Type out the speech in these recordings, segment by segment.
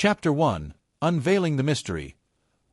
Chapter 1: Unveiling the Mystery.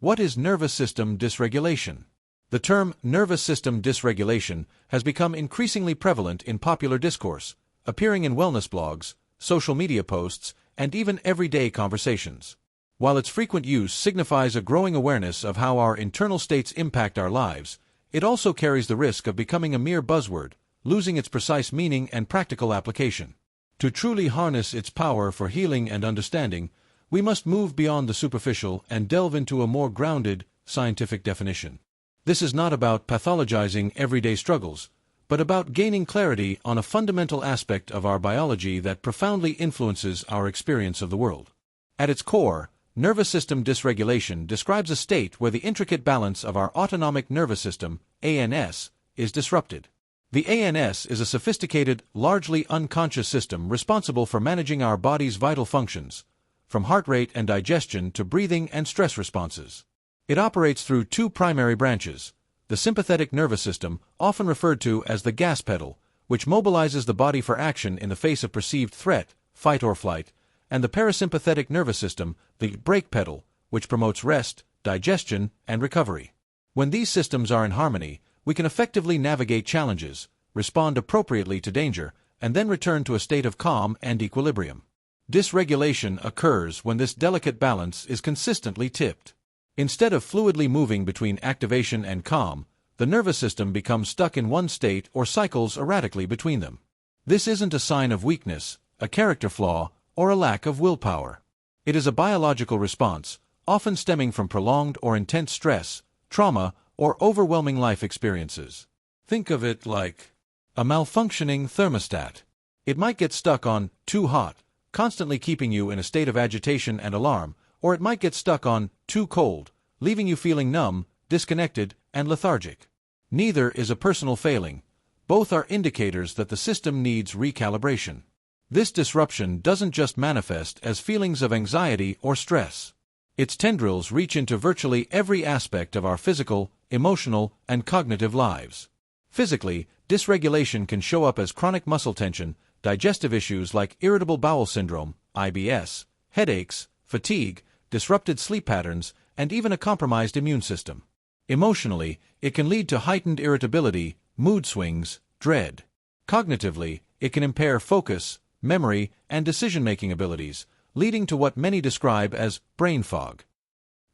What is nervous system dysregulation? The term nervous system dysregulation has become increasingly prevalent in popular discourse, appearing in wellness blogs, social media posts, and even everyday conversations. While its frequent use signifies a growing awareness of how our internal states impact our lives, it also carries the risk of becoming a mere buzzword, losing its precise meaning and practical application. To truly harness its power for healing and understanding, we must move beyond the superficial and delve into a more grounded, scientific definition. This is not about pathologizing everyday struggles, but about gaining clarity on a fundamental aspect of our biology that profoundly influences our experience of the world. At its core, nervous system dysregulation describes a state where the intricate balance of our autonomic nervous system, ANS, is disrupted. The ANS is a sophisticated, largely unconscious system responsible for managing our body's vital functions, from heart rate and digestion to breathing and stress responses. It operates through two primary branches: the sympathetic nervous system, often referred to as the gas pedal, which mobilizes the body for action in the face of perceived threat, fight or flight, and the parasympathetic nervous system, the brake pedal, which promotes rest, digestion, and recovery. When these systems are in harmony, we can effectively navigate challenges, respond appropriately to danger, and then return to a state of calm and equilibrium. Dysregulation occurs when this delicate balance is consistently tipped. Instead of fluidly moving between activation and calm, the nervous system becomes stuck in one state or cycles erratically between them. This isn't a sign of weakness, a character flaw, or a lack of willpower. It is a biological response, often stemming from prolonged or intense stress, trauma, or overwhelming life experiences. Think of it like a malfunctioning thermostat. It might get stuck on too hot, constantly keeping you in a state of agitation and alarm, or it might get stuck on too cold, leaving you feeling numb, disconnected, and lethargic. Neither is a personal failing. Both are indicators that the system needs recalibration. This disruption doesn't just manifest as feelings of anxiety or stress. Its tendrils reach into virtually every aspect of our physical, emotional, and cognitive lives. Physically, dysregulation can show up as chronic muscle tension, digestive issues like irritable bowel syndrome, IBS, headaches, fatigue, disrupted sleep patterns, and even a compromised immune system. Emotionally, it can lead to heightened irritability, mood swings, dread. Cognitively, it can impair focus, memory, and decision-making abilities, leading to what many describe as brain fog.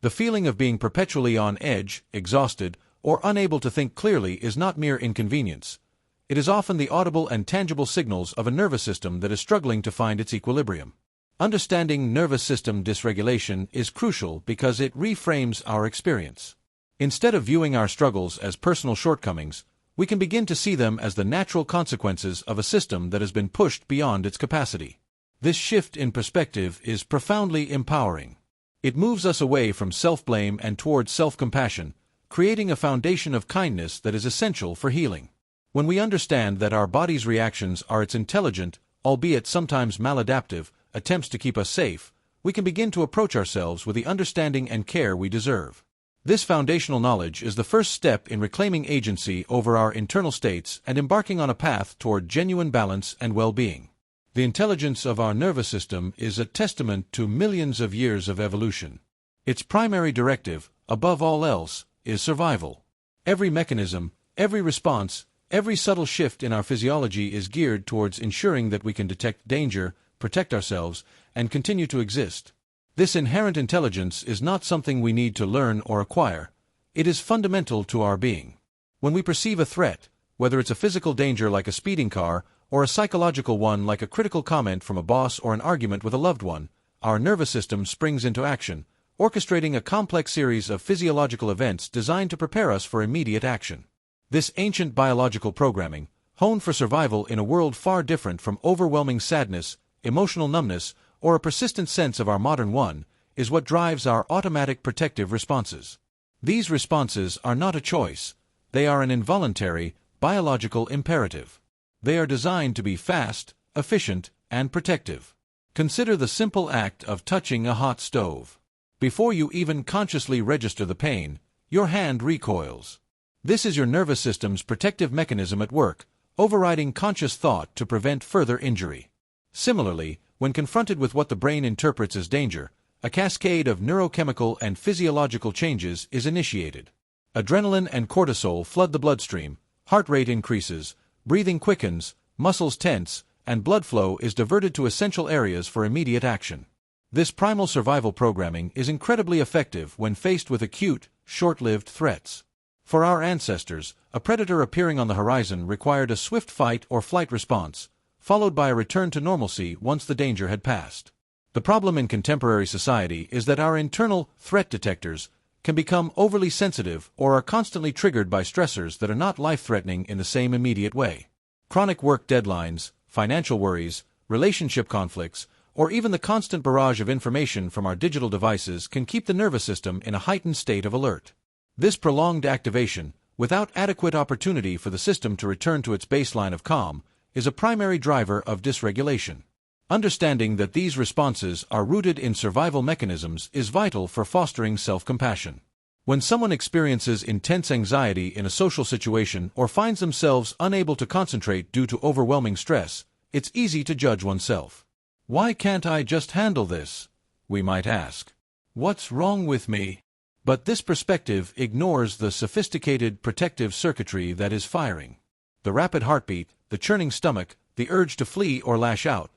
The feeling of being perpetually on edge, exhausted, or unable to think clearly is not mere inconvenience. It is often the audible and tangible signals of a nervous system that is struggling to find its equilibrium. Understanding nervous system dysregulation is crucial because it reframes our experience. Instead of viewing our struggles as personal shortcomings, we can begin to see them as the natural consequences of a system that has been pushed beyond its capacity. This shift in perspective is profoundly empowering. It moves us away from self-blame and towards self-compassion, creating a foundation of kindness that is essential for healing. When we understand that our body's reactions are its intelligent, albeit sometimes maladaptive, attempts to keep us safe, we can begin to approach ourselves with the understanding and care we deserve. This foundational knowledge is the first step in reclaiming agency over our internal states and embarking on a path toward genuine balance and well-being. The intelligence of our nervous system is a testament to millions of years of evolution. Its primary directive, above all else, is survival. Every mechanism, every response, every subtle shift in our physiology is geared towards ensuring that we can detect danger, protect ourselves, and continue to exist. This inherent intelligence is not something we need to learn or acquire. It is fundamental to our being. When we perceive a threat, whether it's a physical danger like a speeding car, or a psychological one like a critical comment from a boss or an argument with a loved one, our nervous system springs into action, orchestrating a complex series of physiological events designed to prepare us for immediate action. This ancient biological programming, honed for survival in a world far different from overwhelming sadness, emotional numbness, or a persistent sense of our modern one, is what drives our automatic protective responses. These responses are not a choice. They are an involuntary, biological imperative. They are designed to be fast, efficient, and protective. Consider the simple act of touching a hot stove. Before you even consciously register the pain, your hand recoils. This is your nervous system's protective mechanism at work, overriding conscious thought to prevent further injury. Similarly, when confronted with what the brain interprets as danger, a cascade of neurochemical and physiological changes is initiated. Adrenaline and cortisol flood the bloodstream, heart rate increases, breathing quickens, muscles tense, and blood flow is diverted to essential areas for immediate action. This primal survival programming is incredibly effective when faced with acute, short-lived threats. For our ancestors, a predator appearing on the horizon required a swift fight or flight response, followed by a return to normalcy once the danger had passed. The problem in contemporary society is that our internal threat detectors can become overly sensitive or are constantly triggered by stressors that are not life-threatening in the same immediate way. Chronic work deadlines, financial worries, relationship conflicts, or even the constant barrage of information from our digital devices can keep the nervous system in a heightened state of alert. This prolonged activation, without adequate opportunity for the system to return to its baseline of calm, is a primary driver of dysregulation. Understanding that these responses are rooted in survival mechanisms is vital for fostering self-compassion. When someone experiences intense anxiety in a social situation or finds themselves unable to concentrate due to overwhelming stress, it's easy to judge oneself. Why can't I just handle this? We might ask. What's wrong with me? But this perspective ignores the sophisticated protective circuitry that is firing. The rapid heartbeat, the churning stomach, the urge to flee or lash out.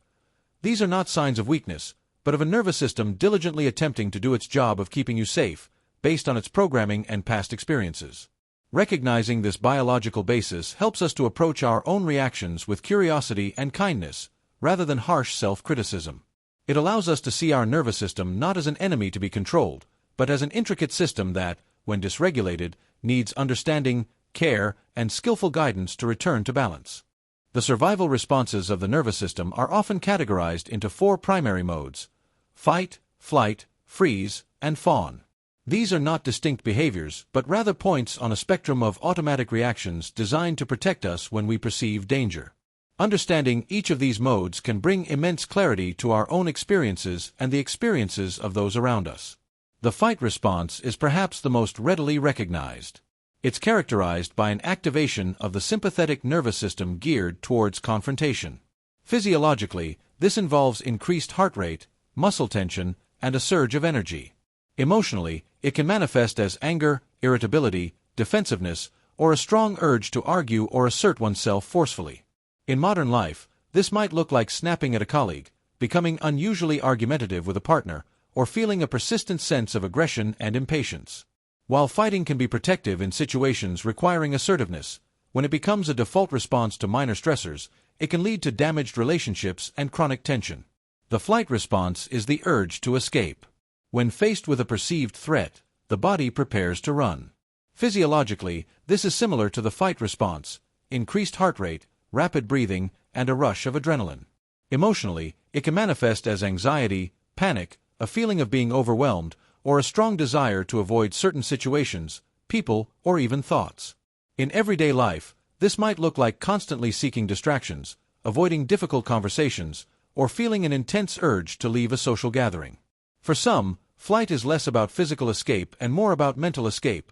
These are not signs of weakness, but of a nervous system diligently attempting to do its job of keeping you safe, based on its programming and past experiences. Recognizing this biological basis helps us to approach our own reactions with curiosity and kindness, rather than harsh self-criticism. It allows us to see our nervous system not as an enemy to be controlled, but as an intricate system that, when dysregulated, needs understanding, care, and skillful guidance to return to balance. The survival responses of the nervous system are often categorized into 4 primary modes: fight, flight, freeze, and fawn. These are not distinct behaviors, but rather points on a spectrum of automatic reactions designed to protect us when we perceive danger. Understanding each of these modes can bring immense clarity to our own experiences and the experiences of those around us. The fight response is perhaps the most readily recognized. It's characterized by an activation of the sympathetic nervous system geared towards confrontation. Physiologically, this involves increased heart rate, muscle tension, and a surge of energy. Emotionally, it can manifest as anger, irritability, defensiveness, or a strong urge to argue or assert oneself forcefully. In modern life, this might look like snapping at a colleague, becoming unusually argumentative with a partner, or feeling a persistent sense of aggression and impatience. While fighting can be protective in situations requiring assertiveness, when it becomes a default response to minor stressors, it can lead to damaged relationships and chronic tension. The flight response is the urge to escape. When faced with a perceived threat, the body prepares to run. Physiologically, this is similar to the fight response: increased heart rate, rapid breathing, and a rush of adrenaline. Emotionally, it can manifest as anxiety, panic, a feeling of being overwhelmed, or a strong desire to avoid certain situations, people, or even thoughts. In everyday life, this might look like constantly seeking distractions, avoiding difficult conversations, or feeling an intense urge to leave a social gathering. For some, flight is less about physical escape and more about mental escape,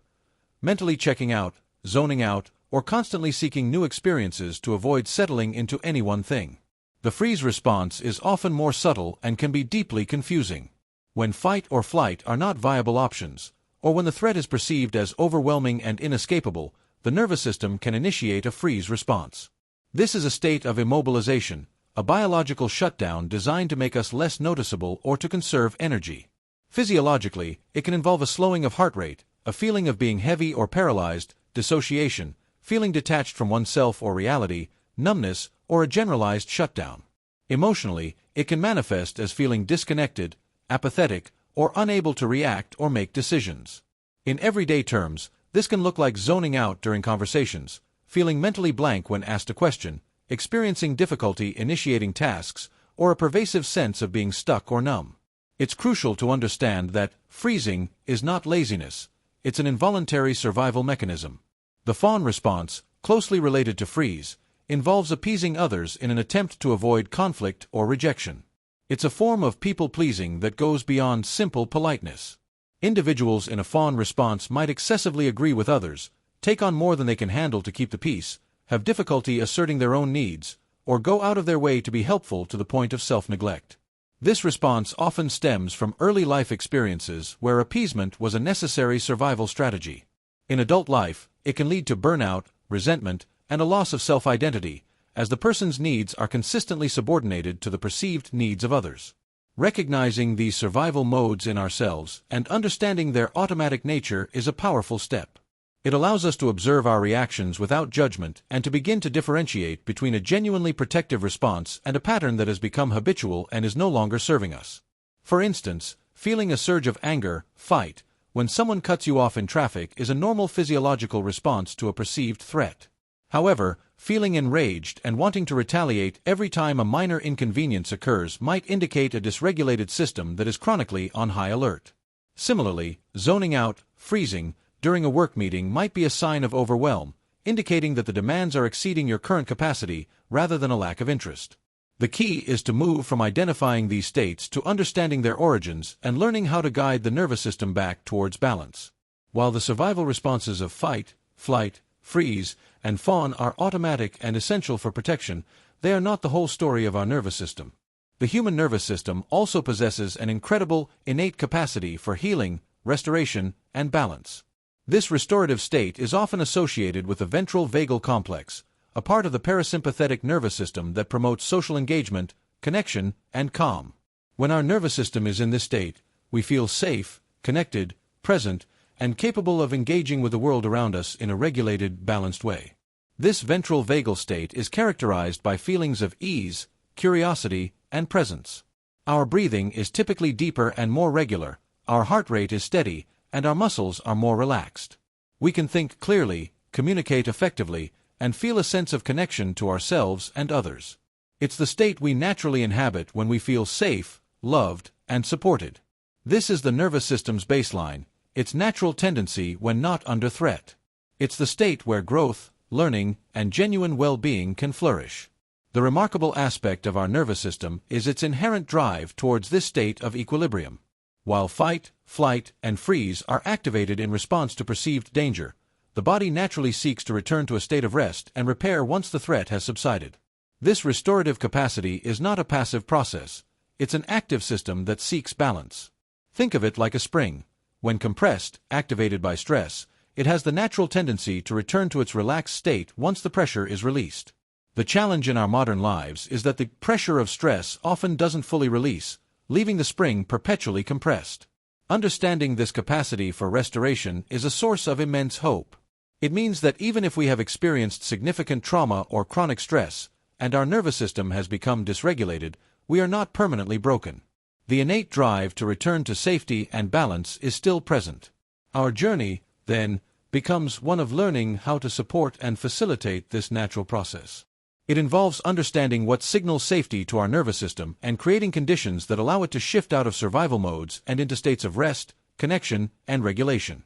mentally checking out, zoning out, or constantly seeking new experiences to avoid settling into any one thing. The freeze response is often more subtle and can be deeply confusing. When fight or flight are not viable options, or when the threat is perceived as overwhelming and inescapable, the nervous system can initiate a freeze response. This is a state of immobilization, a biological shutdown designed to make us less noticeable or to conserve energy. Physiologically, it can involve a slowing of heart rate, a feeling of being heavy or paralyzed, dissociation, feeling detached from oneself or reality, numbness, or a generalized shutdown. Emotionally, it can manifest as feeling disconnected, apathetic, or unable to react or make decisions. In everyday terms, this can look like zoning out during conversations, feeling mentally blank when asked a question, experiencing difficulty initiating tasks, or a pervasive sense of being stuck or numb. It's crucial to understand that freezing is not laziness, it's an involuntary survival mechanism. The fawn response, closely related to freeze, involves appeasing others in an attempt to avoid conflict or rejection. It's a form of people-pleasing that goes beyond simple politeness. Individuals in a fawn response might excessively agree with others, take on more than they can handle to keep the peace, have difficulty asserting their own needs, or go out of their way to be helpful to the point of self-neglect. This response often stems from early life experiences where appeasement was a necessary survival strategy. In adult life, it can lead to burnout, resentment, and a loss of self-identity, as the person's needs are consistently subordinated to the perceived needs of others. Recognizing these survival modes in ourselves and understanding their automatic nature is a powerful step. It allows us to observe our reactions without judgment and to begin to differentiate between a genuinely protective response and a pattern that has become habitual and is no longer serving us. For instance, feeling a surge of anger, fight, when someone cuts you off in traffic is a normal physiological response to a perceived threat. However, feeling enraged and wanting to retaliate every time a minor inconvenience occurs might indicate a dysregulated system that is chronically on high alert. Similarly, zoning out, freezing, during a work meeting might be a sign of overwhelm, indicating that the demands are exceeding your current capacity rather than a lack of interest. The key is to move from identifying these states to understanding their origins and learning how to guide the nervous system back towards balance. While the survival responses of fight, flight, freeze, and fawn are automatic and essential for protection, they are not the whole story of our nervous system. The human nervous system also possesses an incredible, innate capacity for healing, restoration, and balance. This restorative state is often associated with the ventral vagal complex, a part of the parasympathetic nervous system that promotes social engagement, connection, and calm. When our nervous system is in this state, we feel safe, connected, present, and capable of engaging with the world around us in a regulated, balanced way. This ventral vagal state is characterized by feelings of ease, curiosity, and presence. Our breathing is typically deeper and more regular, our heart rate is steady, and our muscles are more relaxed. We can think clearly, communicate effectively, and feel a sense of connection to ourselves and others. It's the state we naturally inhabit when we feel safe, loved, and supported. This is the nervous system's baseline, its natural tendency when not under threat. It's the state where growth, learning, and genuine well-being can flourish. The remarkable aspect of our nervous system is its inherent drive towards this state of equilibrium. While fight, flight, and freeze are activated in response to perceived danger, the body naturally seeks to return to a state of rest and repair once the threat has subsided. This restorative capacity is not a passive process, it's an active system that seeks balance. Think of it like a spring. When compressed, activated by stress, it has the natural tendency to return to its relaxed state once the pressure is released. The challenge in our modern lives is that the pressure of stress often doesn't fully release, leaving the spring perpetually compressed. Understanding this capacity for restoration is a source of immense hope. It means that even if we have experienced significant trauma or chronic stress, and our nervous system has become dysregulated, we are not permanently broken. The innate drive to return to safety and balance is still present. Our journey, then, becomes one of learning how to support and facilitate this natural process. It involves understanding what signals safety to our nervous system and creating conditions that allow it to shift out of survival modes and into states of rest, connection, and regulation.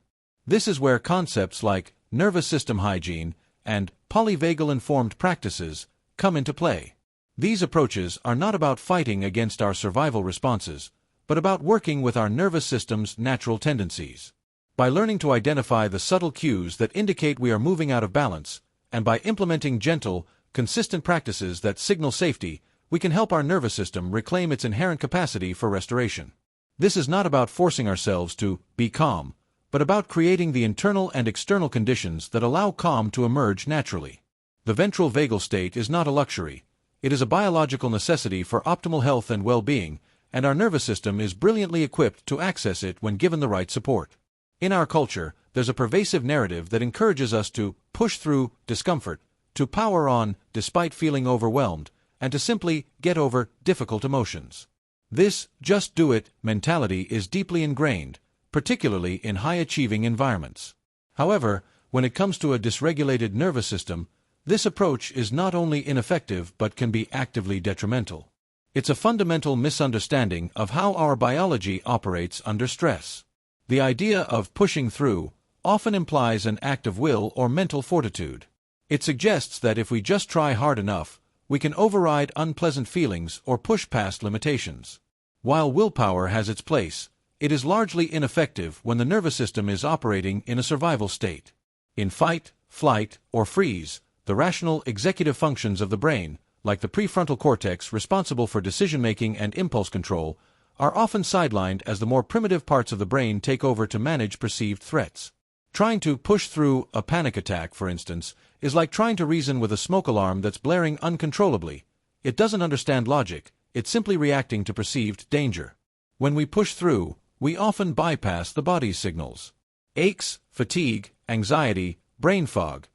This is where concepts like nervous system hygiene and polyvagal-informed practices come into play. These approaches are not about fighting against our survival responses, but about working with our nervous system's natural tendencies. By learning to identify the subtle cues that indicate we are moving out of balance, and by implementing gentle, consistent practices that signal safety, we can help our nervous system reclaim its inherent capacity for restoration. This is not about forcing ourselves to be calm, but about creating the internal and external conditions that allow calm to emerge naturally. The ventral vagal state is not a luxury. It is a biological necessity for optimal health and well-being, and our nervous system is brilliantly equipped to access it when given the right support. In our culture, there's a pervasive narrative that encourages us to push through discomfort, to power on despite feeling overwhelmed, and to simply get over difficult emotions. This just do it mentality is deeply ingrained, particularly in high-achieving environments. However, when it comes to a dysregulated nervous system, this approach is not only ineffective but can be actively detrimental. It's a fundamental misunderstanding of how our biology operates under stress. The idea of pushing through often implies an act of will or mental fortitude. It suggests that if we just try hard enough, we can override unpleasant feelings or push past limitations. While willpower has its place, it is largely ineffective when the nervous system is operating in a survival state. In fight, flight, or freeze, the rational executive functions of the brain, like the prefrontal cortex responsible for decision-making and impulse control, are often sidelined as the more primitive parts of the brain take over to manage perceived threats. Trying to push through a panic attack, for instance, is like trying to reason with a smoke alarm that's blaring uncontrollably. It doesn't understand logic, it's simply reacting to perceived danger. When we push through, we often bypass the body's signals. Aches, fatigue, anxiety, brain fog.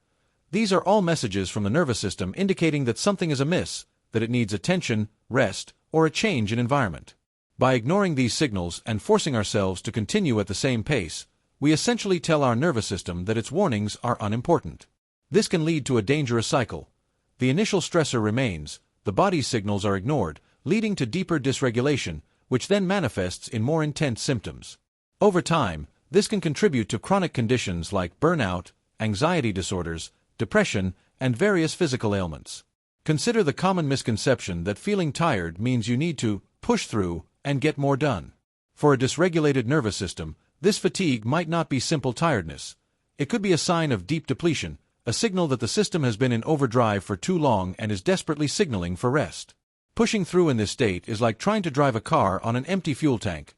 These are all messages from the nervous system indicating that something is amiss, that it needs attention, rest, or a change in environment. By ignoring these signals and forcing ourselves to continue at the same pace, we essentially tell our nervous system that its warnings are unimportant. This can lead to a dangerous cycle. The initial stressor remains, the body's signals are ignored, leading to deeper dysregulation, which then manifests in more intense symptoms. Over time, this can contribute to chronic conditions like burnout, anxiety disorders, depression, and various physical ailments. Consider the common misconception that feeling tired means you need to push through and get more done. For a dysregulated nervous system, this fatigue might not be simple tiredness. It could be a sign of deep depletion, a signal that the system has been in overdrive for too long and is desperately signaling for rest. Pushing through in this state is like trying to drive a car on an empty fuel tank.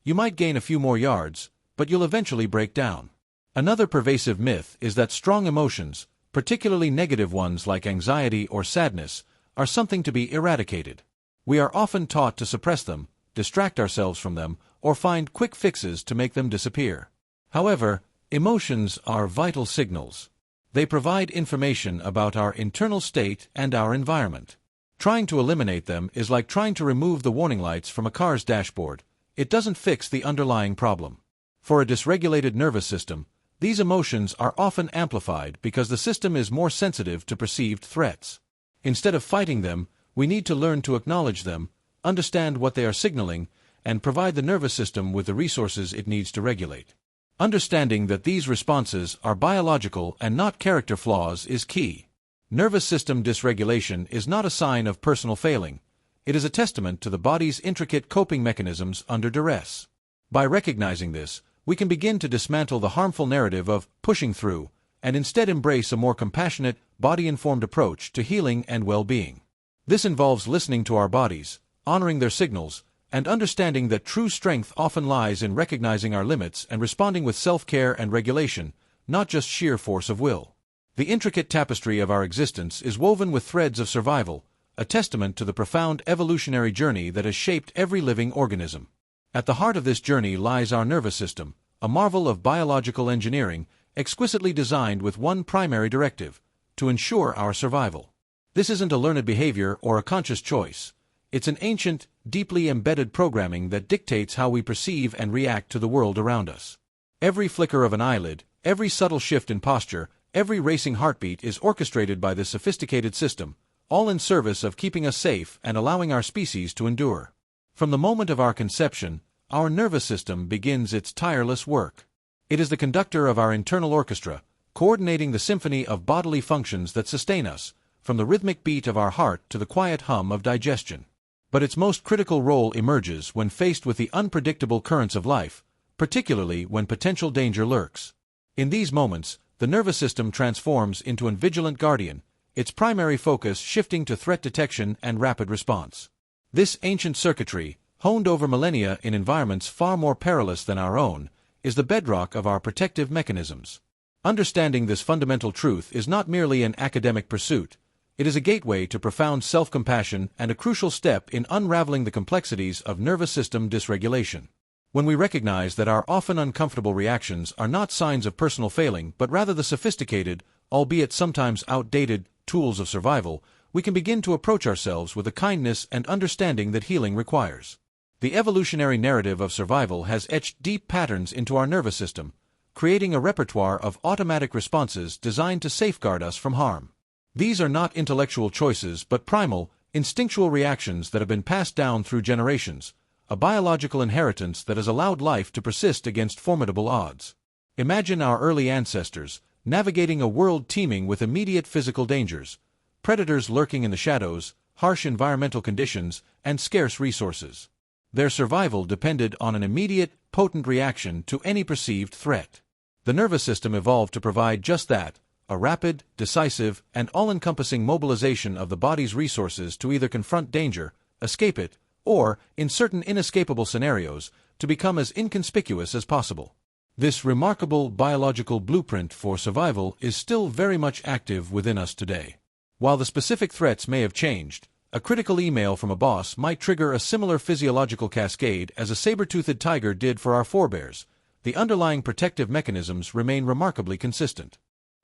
You might gain a few more yards, but you'll eventually break down. Another pervasive myth is that strong emotions, particularly negative ones like anxiety or sadness, are something to be eradicated. We are often taught to suppress them, distract ourselves from them, or find quick fixes to make them disappear. However, emotions are vital signals. They provide information about our internal state and our environment. Trying to eliminate them is like trying to remove the warning lights from a car's dashboard. It doesn't fix the underlying problem. For a dysregulated nervous system, these emotions are often amplified because the system is more sensitive to perceived threats. Instead of fighting them, we need to learn to acknowledge them, understand what they are signaling, and provide the nervous system with the resources it needs to regulate. Understanding that these responses are biological and not character flaws is key. Nervous system dysregulation is not a sign of personal failing. It is a testament to the body's intricate coping mechanisms under duress. By recognizing this, we can begin to dismantle the harmful narrative of pushing through and instead embrace a more compassionate, body-informed approach to healing and well-being. This involves listening to our bodies, honoring their signals, and understanding that true strength often lies in recognizing our limits and responding with self-care and regulation, not just sheer force of will. The intricate tapestry of our existence is woven with threads of survival, a testament to the profound evolutionary journey that has shaped every living organism. At the heart of this journey lies our nervous system, a marvel of biological engineering, exquisitely designed with one primary directive: to ensure our survival. This isn't a learned behavior or a conscious choice. It's an ancient, deeply embedded programming that dictates how we perceive and react to the world around us. Every flicker of an eyelid, every subtle shift in posture, every racing heartbeat is orchestrated by this sophisticated system, all in service of keeping us safe and allowing our species to endure. From the moment of our conception, our nervous system begins its tireless work. It is the conductor of our internal orchestra, coordinating the symphony of bodily functions that sustain us, from the rhythmic beat of our heart to the quiet hum of digestion. But its most critical role emerges when faced with the unpredictable currents of life, particularly when potential danger lurks. In these moments, the nervous system transforms into a vigilant guardian, its primary focus shifting to threat detection and rapid response. This ancient circuitry, honed over millennia in environments far more perilous than our own, is the bedrock of our protective mechanisms. Understanding this fundamental truth is not merely an academic pursuit. It is a gateway to profound self-compassion and a crucial step in unraveling the complexities of nervous system dysregulation. When we recognize that our often uncomfortable reactions are not signs of personal failing but rather the sophisticated, albeit sometimes outdated, tools of survival, we can begin to approach ourselves with the kindness and understanding that healing requires. The evolutionary narrative of survival has etched deep patterns into our nervous system, creating a repertoire of automatic responses designed to safeguard us from harm. These are not intellectual choices but primal, instinctual reactions that have been passed down through generations, a biological inheritance that has allowed life to persist against formidable odds. Imagine our early ancestors, navigating a world teeming with immediate physical dangers, predators lurking in the shadows, harsh environmental conditions, and scarce resources. Their survival depended on an immediate, potent reaction to any perceived threat. The nervous system evolved to provide just that, a rapid, decisive, and all-encompassing mobilization of the body's resources to either confront danger, escape it, or, in certain inescapable scenarios, to become as inconspicuous as possible. This remarkable biological blueprint for survival is still very much active within us today. While the specific threats may have changed, a critical email from a boss might trigger a similar physiological cascade as a saber-toothed tiger did for our forebears. The underlying protective mechanisms remain remarkably consistent.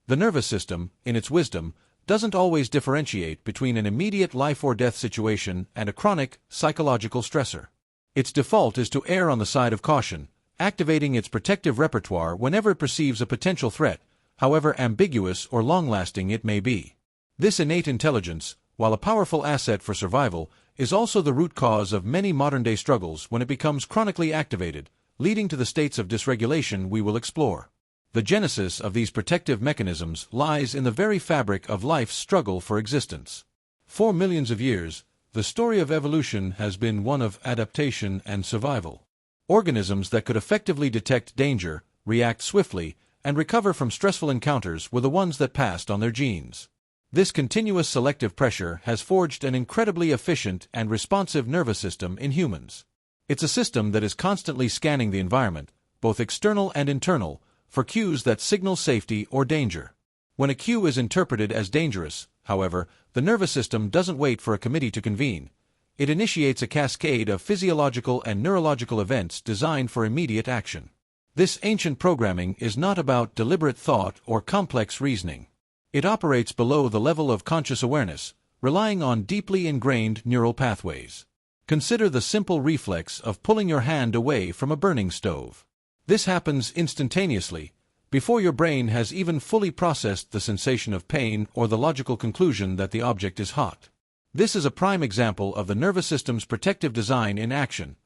The nervous system, in its wisdom, doesn't always differentiate between an immediate life-or-death situation and a chronic, psychological stressor. Its default is to err on the side of caution, activating its protective repertoire whenever it perceives a potential threat, however ambiguous or long-lasting it may be. This innate intelligence, while a powerful asset for survival, is also the root cause of many modern-day struggles when it becomes chronically activated, leading to the states of dysregulation we will explore. The genesis of these protective mechanisms lies in the very fabric of life's struggle for existence. For millions of years, the story of evolution has been one of adaptation and survival. Organisms that could effectively detect danger, react swiftly, and recover from stressful encounters were the ones that passed on their genes. This continuous selective pressure has forged an incredibly efficient and responsive nervous system in humans. It's a system that is constantly scanning the environment, both external and internal, for cues that signal safety or danger. When a cue is interpreted as dangerous, however, the nervous system doesn't wait for a committee to convene. It initiates a cascade of physiological and neurological events designed for immediate action. This ancient programming is not about deliberate thought or complex reasoning. It operates below the level of conscious awareness, relying on deeply ingrained neural pathways. Consider the simple reflex of pulling your hand away from a burning stove. This happens instantaneously, before your brain has even fully processed the sensation of pain or the logical conclusion that the object is hot. This is a prime example of the nervous system's protective design in action.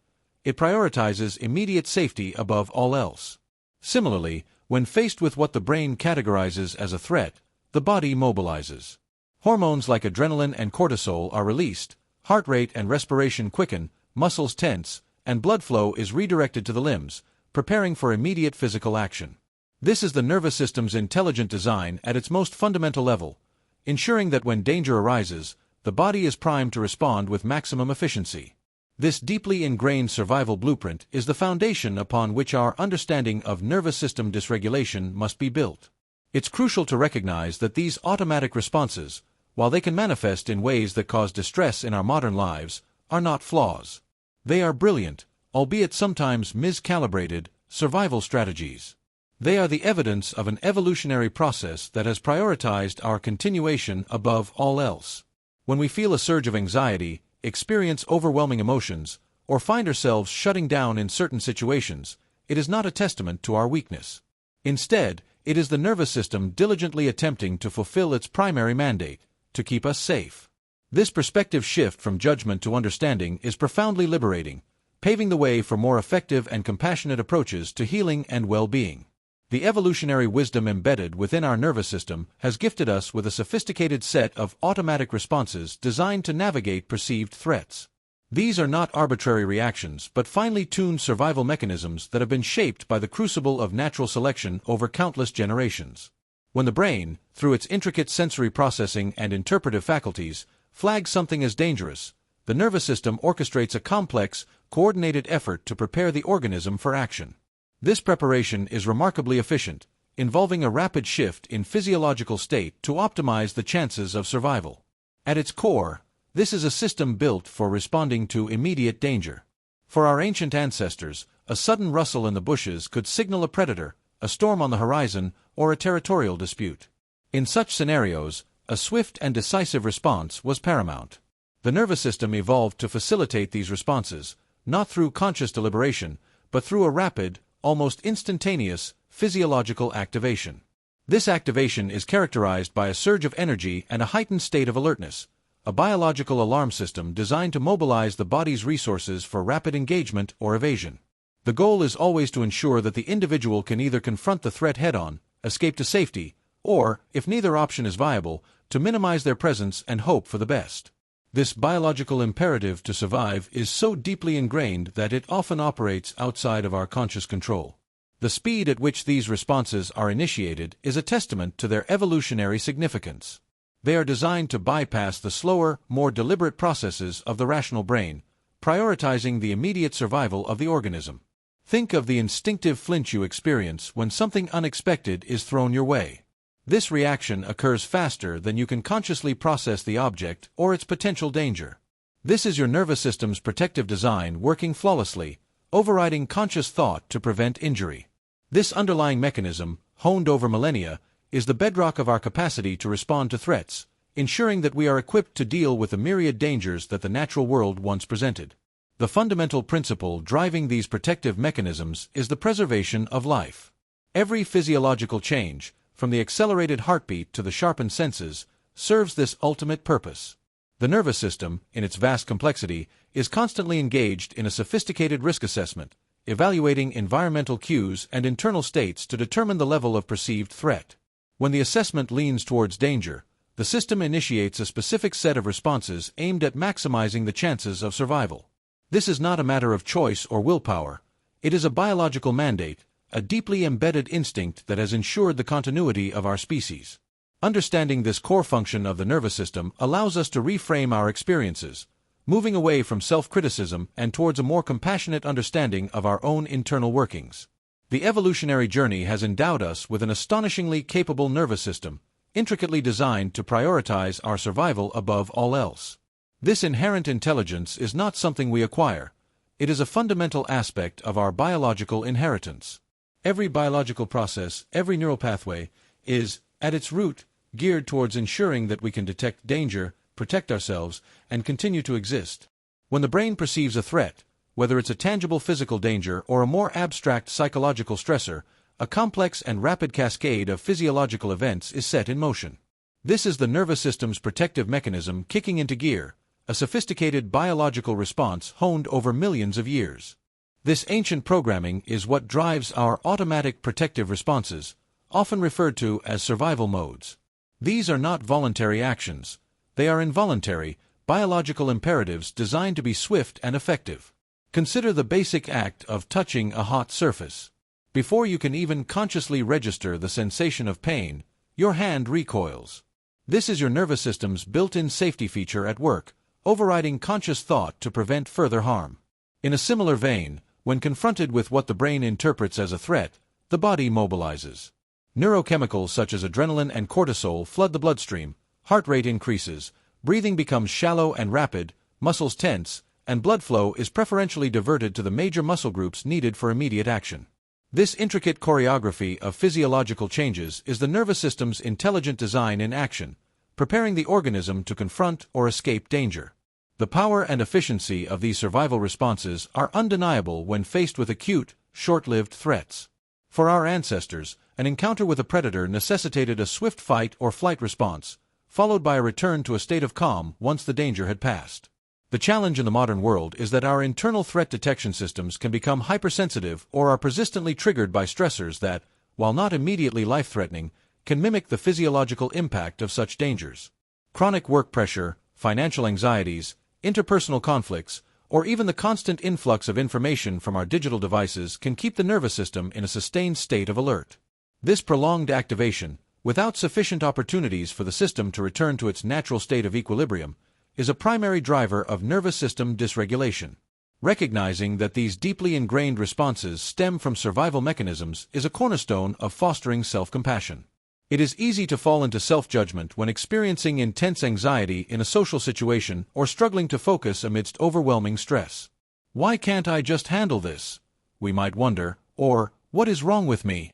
It prioritizes immediate safety above all else. Similarly, when faced with what the brain categorizes as a threat, the body mobilizes. Hormones like adrenaline and cortisol are released, heart rate and respiration quicken, muscles tense, and blood flow is redirected to the limbs, preparing for immediate physical action. This is the nervous system's intelligent design at its most fundamental level, ensuring that when danger arises, the body is primed to respond with maximum efficiency. This deeply ingrained survival blueprint is the foundation upon which our understanding of nervous system dysregulation must be built. It's crucial to recognize that these automatic responses, while they can manifest in ways that cause distress in our modern lives, are not flaws. They are brilliant, albeit sometimes miscalibrated, survival strategies. They are the evidence of an evolutionary process that has prioritized our continuation above all else. When we feel a surge of anxiety, experience overwhelming emotions, or find ourselves shutting down in certain situations, it is not a testament to our weakness. Instead, it is the nervous system diligently attempting to fulfill its primary mandate, to keep us safe. This perspective shift from judgment to understanding is profoundly liberating, paving the way for more effective and compassionate approaches to healing and well-being. The evolutionary wisdom embedded within our nervous system has gifted us with a sophisticated set of automatic responses designed to navigate perceived threats. These are not arbitrary reactions but finely tuned survival mechanisms that have been shaped by the crucible of natural selection over countless generations. When the brain, through its intricate sensory processing and interpretive faculties, flags something as dangerous, the nervous system orchestrates a complex, coordinated effort to prepare the organism for action. This preparation is remarkably efficient, involving a rapid shift in physiological state to optimize the chances of survival. At its core, this is a system built for responding to immediate danger. For our ancient ancestors, a sudden rustle in the bushes could signal a predator, a storm on the horizon, or a territorial dispute. In such scenarios, a swift and decisive response was paramount. The nervous system evolved to facilitate these responses, not through conscious deliberation, but through a rapid, almost instantaneous, physiological activation. This activation is characterized by a surge of energy and a heightened state of alertness, a biological alarm system designed to mobilize the body's resources for rapid engagement or evasion. The goal is always to ensure that the individual can either confront the threat head-on, escape to safety, or, if neither option is viable, to minimize their presence and hope for the best. This biological imperative to survive is so deeply ingrained that it often operates outside of our conscious control. The speed at which these responses are initiated is a testament to their evolutionary significance. They are designed to bypass the slower, more deliberate processes of the rational brain, prioritizing the immediate survival of the organism. Think of the instinctive flinch you experience when something unexpected is thrown your way. This reaction occurs faster than you can consciously process the object or its potential danger. This is your nervous system's protective design working flawlessly, overriding conscious thought to prevent injury. This underlying mechanism, honed over millennia, is the bedrock of our capacity to respond to threats, ensuring that we are equipped to deal with the myriad dangers that the natural world once presented. The fundamental principle driving these protective mechanisms is the preservation of life. Every physiological change, from the accelerated heartbeat to the sharpened senses, serves this ultimate purpose. The nervous system, in its vast complexity, is constantly engaged in a sophisticated risk assessment, evaluating environmental cues and internal states to determine the level of perceived threat. When the assessment leans towards danger, the system initiates a specific set of responses aimed at maximizing the chances of survival. This is not a matter of choice or willpower. It is a biological mandate, a deeply embedded instinct that has ensured the continuity of our species. Understanding this core function of the nervous system allows us to reframe our experiences, moving away from self-criticism and towards a more compassionate understanding of our own internal workings. The evolutionary journey has endowed us with an astonishingly capable nervous system, intricately designed to prioritize our survival above all else. This inherent intelligence is not something we acquire. It is a fundamental aspect of our biological inheritance. Every biological process, every neural pathway, is, at its root, geared towards ensuring that we can detect danger, protect ourselves, and continue to exist. When the brain perceives a threat, whether it's a tangible physical danger or a more abstract psychological stressor, a complex and rapid cascade of physiological events is set in motion. This is the nervous system's protective mechanism kicking into gear, a sophisticated biological response honed over millions of years. This ancient programming is what drives our automatic protective responses, often referred to as survival modes. These are not voluntary actions. They are involuntary, biological imperatives designed to be swift and effective. Consider the basic act of touching a hot surface. Before you can even consciously register the sensation of pain, your hand recoils. This is your nervous system's built-in safety feature at work, overriding conscious thought to prevent further harm. In a similar vein, when confronted with what the brain interprets as a threat, the body mobilizes. Neurochemicals such as adrenaline and cortisol flood the bloodstream, heart rate increases, breathing becomes shallow and rapid, muscles tense, and blood flow is preferentially diverted to the major muscle groups needed for immediate action. This intricate choreography of physiological changes is the nervous system's intelligent design in action, preparing the organism to confront or escape danger. The power and efficiency of these survival responses are undeniable when faced with acute, short-lived threats. For our ancestors, an encounter with a predator necessitated a swift fight or flight response, followed by a return to a state of calm once the danger had passed. The challenge in the modern world is that our internal threat detection systems can become hypersensitive or are persistently triggered by stressors that, while not immediately life-threatening, can mimic the physiological impact of such dangers. Chronic work pressure, financial anxieties, interpersonal conflicts, or even the constant influx of information from our digital devices can keep the nervous system in a sustained state of alert. This prolonged activation, without sufficient opportunities for the system to return to its natural state of equilibrium, is a primary driver of nervous system dysregulation. Recognizing that these deeply ingrained responses stem from survival mechanisms is a cornerstone of fostering self-compassion. It is easy to fall into self-judgment when experiencing intense anxiety in a social situation or struggling to focus amidst overwhelming stress. Why can't I just handle this? We might wonder, or, what is wrong with me?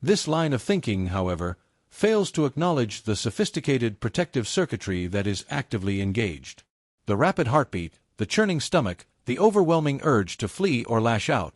This line of thinking, however, fails to acknowledge the sophisticated protective circuitry that is actively engaged. The rapid heartbeat, the churning stomach, the overwhelming urge to flee or lash out.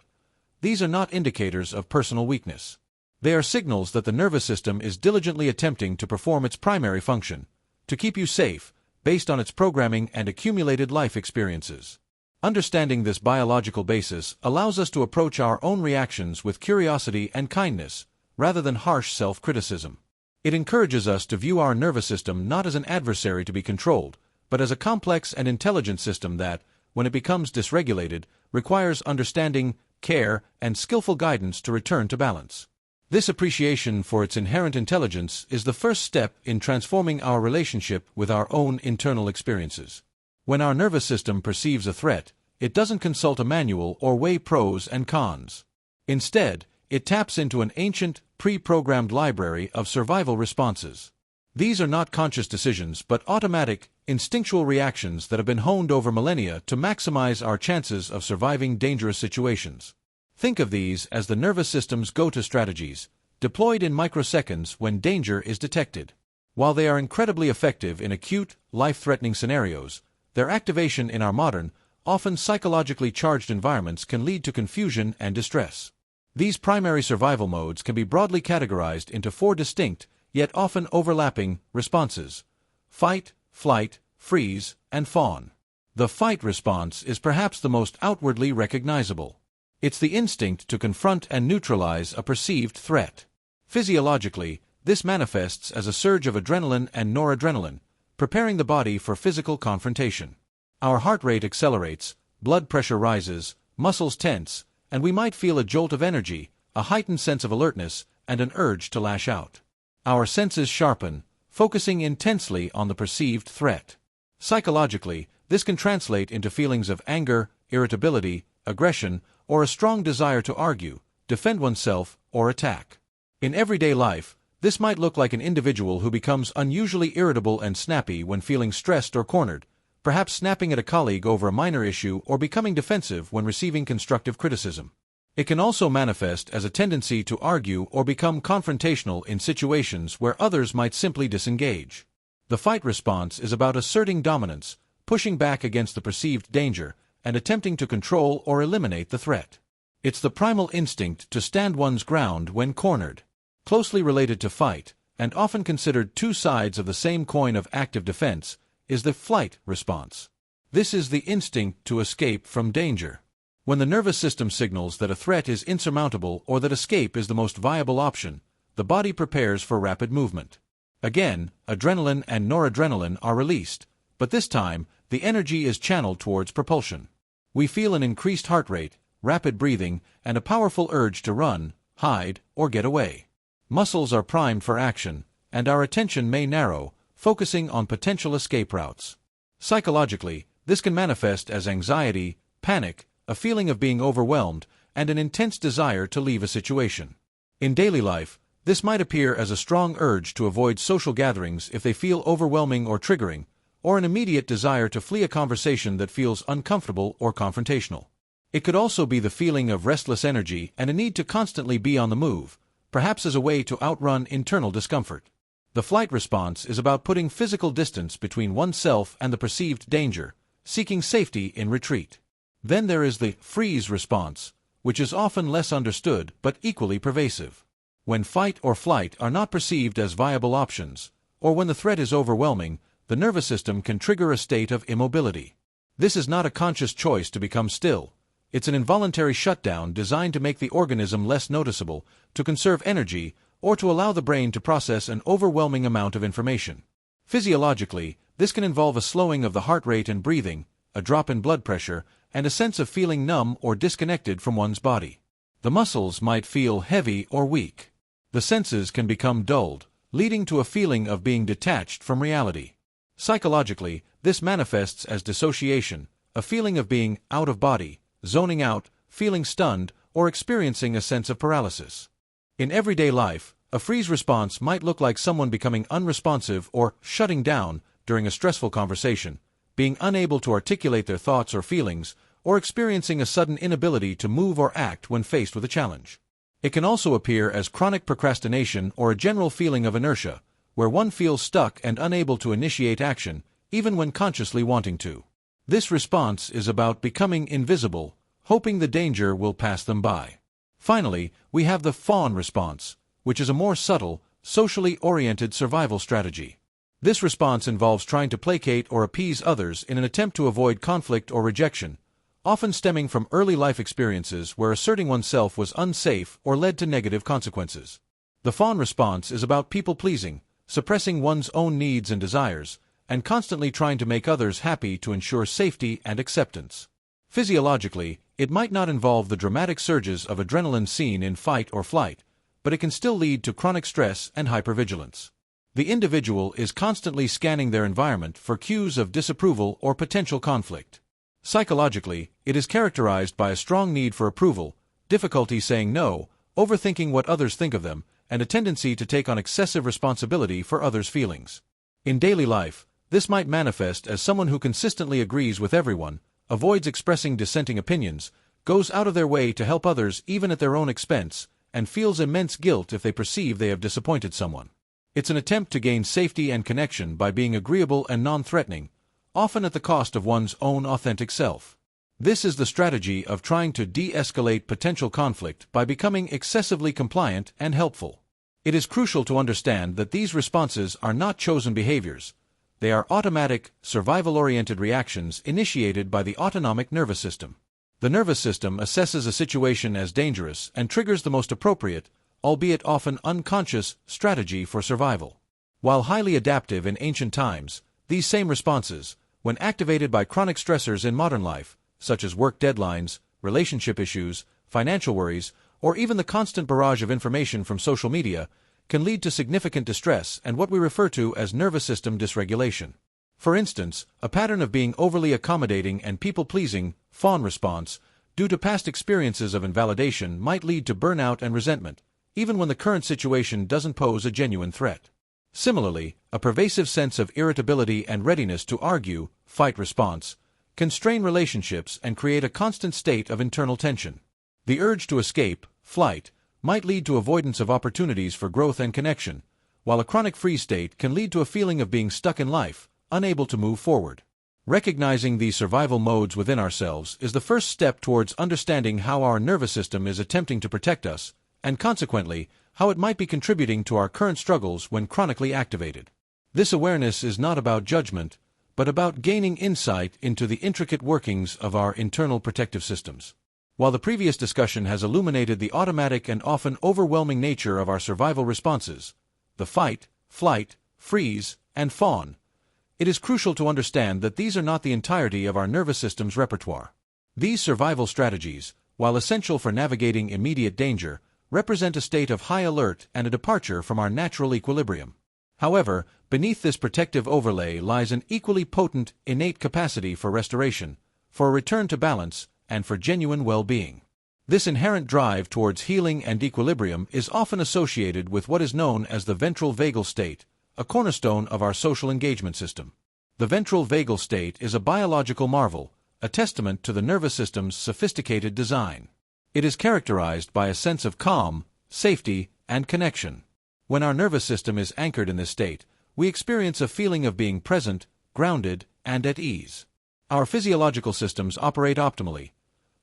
These are not indicators of personal weakness. They are signals that the nervous system is diligently attempting to perform its primary function, to keep you safe, based on its programming and accumulated life experiences. Understanding this biological basis allows us to approach our own reactions with curiosity and kindness, rather than harsh self-criticism. It encourages us to view our nervous system not as an adversary to be controlled, but as a complex and intelligent system that, when it becomes dysregulated, requires understanding, care, and skillful guidance to return to balance. This appreciation for its inherent intelligence is the first step in transforming our relationship with our own internal experiences. When our nervous system perceives a threat, it doesn't consult a manual or weigh pros and cons. Instead, it taps into an ancient, pre-programmed library of survival responses. These are not conscious decisions but automatic, instinctual reactions that have been honed over millennia to maximize our chances of surviving dangerous situations. Think of these as the nervous system's go-to strategies, deployed in microseconds when danger is detected. While they are incredibly effective in acute, life-threatening scenarios, their activation in our modern, often psychologically charged environments can lead to confusion and distress. These primary survival modes can be broadly categorized into 4 distinct, yet often overlapping, responses: fight, flight, freeze, and fawn. The fight response is perhaps the most outwardly recognizable. It's the instinct to confront and neutralize a perceived threat. Physiologically, this manifests as a surge of adrenaline and noradrenaline, preparing the body for physical confrontation. Our heart rate accelerates, blood pressure rises, muscles tense, and we might feel a jolt of energy, a heightened sense of alertness, and an urge to lash out. Our senses sharpen, focusing intensely on the perceived threat. Psychologically, this can translate into feelings of anger, irritability, aggression, or a strong desire to argue, defend oneself, or attack. In everyday life, this might look like an individual who becomes unusually irritable and snappy when feeling stressed or cornered, perhaps snapping at a colleague over a minor issue or becoming defensive when receiving constructive criticism. It can also manifest as a tendency to argue or become confrontational in situations where others might simply disengage. The fight response is about asserting dominance, pushing back against the perceived danger, and attempting to control or eliminate the threat. It's the primal instinct to stand one's ground when cornered. Closely related to fight, and often considered 2 sides of the same coin of active defense, is the flight response. This is the instinct to escape from danger. When the nervous system signals that a threat is insurmountable or that escape is the most viable option, the body prepares for rapid movement. Again, adrenaline and noradrenaline are released, but this time, the energy is channeled towards propulsion. We feel an increased heart rate, rapid breathing, and a powerful urge to run, hide, or get away. Muscles are primed for action, and our attention may narrow, focusing on potential escape routes. Psychologically, this can manifest as anxiety, panic, a feeling of being overwhelmed, and an intense desire to leave a situation. In daily life, this might appear as a strong urge to avoid social gatherings if they feel overwhelming or triggering, or an immediate desire to flee a conversation that feels uncomfortable or confrontational. It could also be the feeling of restless energy and a need to constantly be on the move, perhaps as a way to outrun internal discomfort. The flight response is about putting physical distance between oneself and the perceived danger, seeking safety in retreat. Then there is the freeze response, which is often less understood but equally pervasive. When fight or flight are not perceived as viable options, or when the threat is overwhelming, the nervous system can trigger a state of immobility. This is not a conscious choice to become still. It's an involuntary shutdown designed to make the organism less noticeable, to conserve energy, or to allow the brain to process an overwhelming amount of information. Physiologically, this can involve a slowing of the heart rate and breathing, a drop in blood pressure, and a sense of feeling numb or disconnected from one's body. The muscles might feel heavy or weak. The senses can become dulled, leading to a feeling of being detached from reality. Psychologically, this manifests as dissociation, a feeling of being out of body, zoning out, feeling stunned, or experiencing a sense of paralysis. In everyday life, a freeze response might look like someone becoming unresponsive or shutting down during a stressful conversation, being unable to articulate their thoughts or feelings, or experiencing a sudden inability to move or act when faced with a challenge. It can also appear as chronic procrastination or a general feeling of inertia, where one feels stuck and unable to initiate action, even when consciously wanting to. This response is about becoming invisible, hoping the danger will pass them by. Finally, we have the fawn response, which is a more subtle, socially oriented survival strategy. This response involves trying to placate or appease others in an attempt to avoid conflict or rejection, often stemming from early life experiences where asserting oneself was unsafe or led to negative consequences. The fawn response is about people-pleasing, suppressing one's own needs and desires, and constantly trying to make others happy to ensure safety and acceptance. Physiologically, it might not involve the dramatic surges of adrenaline seen in fight or flight, but it can still lead to chronic stress and hypervigilance. The individual is constantly scanning their environment for cues of disapproval or potential conflict. Psychologically, it is characterized by a strong need for approval, difficulty saying no, overthinking what others think of them, and a tendency to take on excessive responsibility for others' feelings. In daily life, this might manifest as someone who consistently agrees with everyone, avoids expressing dissenting opinions, goes out of their way to help others even at their own expense, and feels immense guilt if they perceive they have disappointed someone. It's an attempt to gain safety and connection by being agreeable and non-threatening, often at the cost of one's own authentic self. This is the strategy of trying to de-escalate potential conflict by becoming excessively compliant and helpful. It is crucial to understand that these responses are not chosen behaviors. They are automatic, survival-oriented reactions initiated by the autonomic nervous system. The nervous system assesses a situation as dangerous and triggers the most appropriate, albeit often unconscious, strategy for survival. While highly adaptive in ancient times, these same responses, when activated by chronic stressors in modern life, such as work deadlines, relationship issues, financial worries, or even the constant barrage of information from social media, can lead to significant distress and what we refer to as nervous system dysregulation. For instance, a pattern of being overly accommodating and people-pleasing, fawn response, due to past experiences of invalidation might lead to burnout and resentment, even when the current situation doesn't pose a genuine threat. Similarly, a pervasive sense of irritability and readiness to argue, fight response, can strain relationships and create a constant state of internal tension. The urge to escape, flight, might lead to avoidance of opportunities for growth and connection, while a chronic freeze state can lead to a feeling of being stuck in life, unable to move forward. Recognizing these survival modes within ourselves is the first step towards understanding how our nervous system is attempting to protect us, and consequently, how it might be contributing to our current struggles when chronically activated. This awareness is not about judgment, but about gaining insight into the intricate workings of our internal protective systems. While the previous discussion has illuminated the automatic and often overwhelming nature of our survival responses, the fight, flight, freeze, and fawn, it is crucial to understand that these are not the entirety of our nervous system's repertoire. These survival strategies, while essential for navigating immediate danger, represent a state of high alert and a departure from our natural equilibrium. However, beneath this protective overlay lies an equally potent, innate capacity for restoration, for a return to balance, and for genuine well-being. This inherent drive towards healing and equilibrium is often associated with what is known as the ventral vagal state, a cornerstone of our social engagement system. The ventral vagal state is a biological marvel, a testament to the nervous system's sophisticated design. It is characterized by a sense of calm, safety, and connection. When our nervous system is anchored in this state, we experience a feeling of being present, grounded, and at ease. Our physiological systems operate optimally.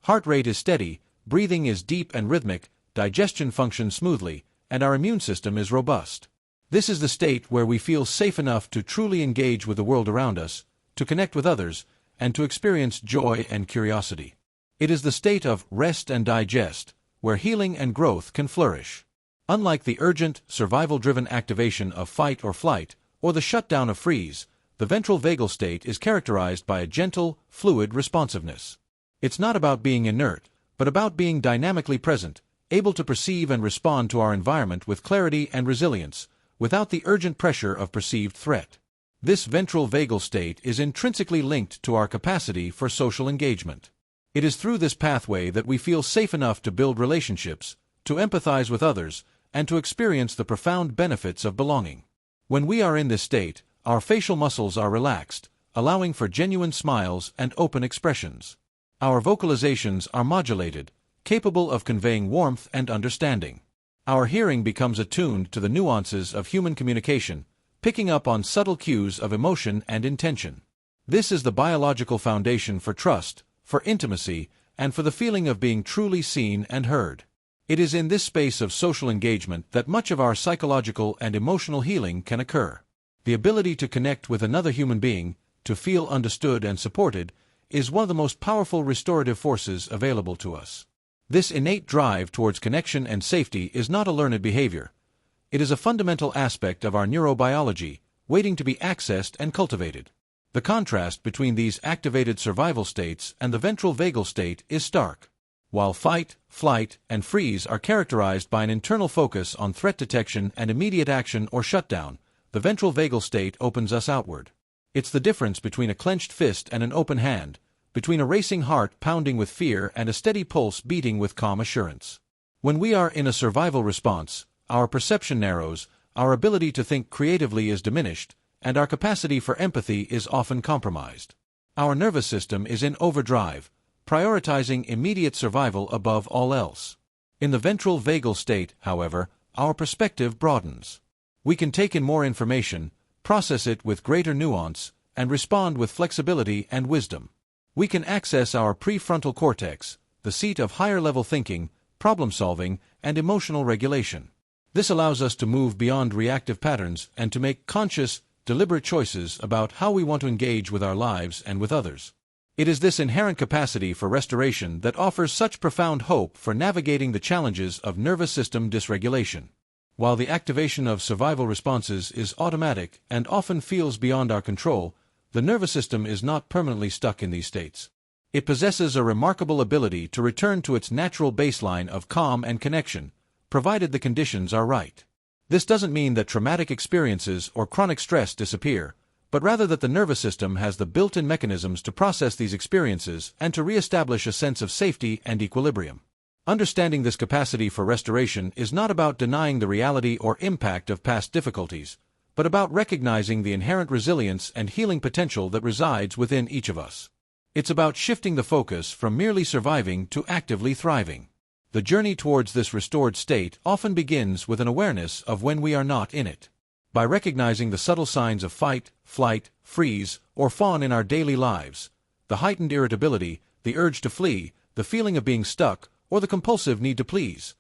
Heart rate is steady, breathing is deep and rhythmic, digestion functions smoothly, and our immune system is robust. This is the state where we feel safe enough to truly engage with the world around us, to connect with others, and to experience joy and curiosity. It is the state of rest and digest, where healing and growth can flourish. Unlike the urgent, survival-driven activation of fight or flight, or the shutdown of freeze, the ventral vagal state is characterized by a gentle, fluid responsiveness. It's not about being inert, but about being dynamically present, able to perceive and respond to our environment with clarity and resilience, without the urgent pressure of perceived threat. This ventral vagal state is intrinsically linked to our capacity for social engagement. It is through this pathway that we feel safe enough to build relationships, to empathize with others, and to experience the profound benefits of belonging. When we are in this state, our facial muscles are relaxed, allowing for genuine smiles and open expressions. Our vocalizations are modulated, capable of conveying warmth and understanding. Our hearing becomes attuned to the nuances of human communication, picking up on subtle cues of emotion and intention. This is the biological foundation for trust, for intimacy, and for the feeling of being truly seen and heard. It is in this space of social engagement that much of our psychological and emotional healing can occur. The ability to connect with another human being, to feel understood and supported, is one of the most powerful restorative forces available to us. This innate drive towards connection and safety is not a learned behavior. It is a fundamental aspect of our neurobiology, waiting to be accessed and cultivated. The contrast between these activated survival states and the ventral vagal state is stark. While fight, flight, and freeze are characterized by an internal focus on threat detection and immediate action or shutdown, the ventral vagal state opens us outward. It's the difference between a clenched fist and an open hand, between a racing heart pounding with fear and a steady pulse beating with calm assurance. When we are in a survival response, our perception narrows, our ability to think creatively is diminished, and our capacity for empathy is often compromised. Our nervous system is in overdrive, prioritizing immediate survival above all else. In the ventral vagal state, however, our perspective broadens. We can take in more information, process it with greater nuance, and respond with flexibility and wisdom. We can access our prefrontal cortex, the seat of higher-level thinking, problem-solving, and emotional regulation. This allows us to move beyond reactive patterns and to make conscious, deliberate choices about how we want to engage with our lives and with others. It is this inherent capacity for restoration that offers such profound hope for navigating the challenges of nervous system dysregulation. While the activation of survival responses is automatic and often feels beyond our control, the nervous system is not permanently stuck in these states. It possesses a remarkable ability to return to its natural baseline of calm and connection, provided the conditions are right. This doesn't mean that traumatic experiences or chronic stress disappear, but rather that the nervous system has the built-in mechanisms to process these experiences and to re-establish a sense of safety and equilibrium. Understanding this capacity for restoration is not about denying the reality or impact of past difficulties, but about recognizing the inherent resilience and healing potential that resides within each of us. It's about shifting the focus from merely surviving to actively thriving. The journey towards this restored state often begins with an awareness of when we are not in it. By recognizing the subtle signs of fight, flight, freeze, or fawn in our daily lives, the heightened irritability, the urge to flee, the feeling of being stuck, or the compulsive need to please,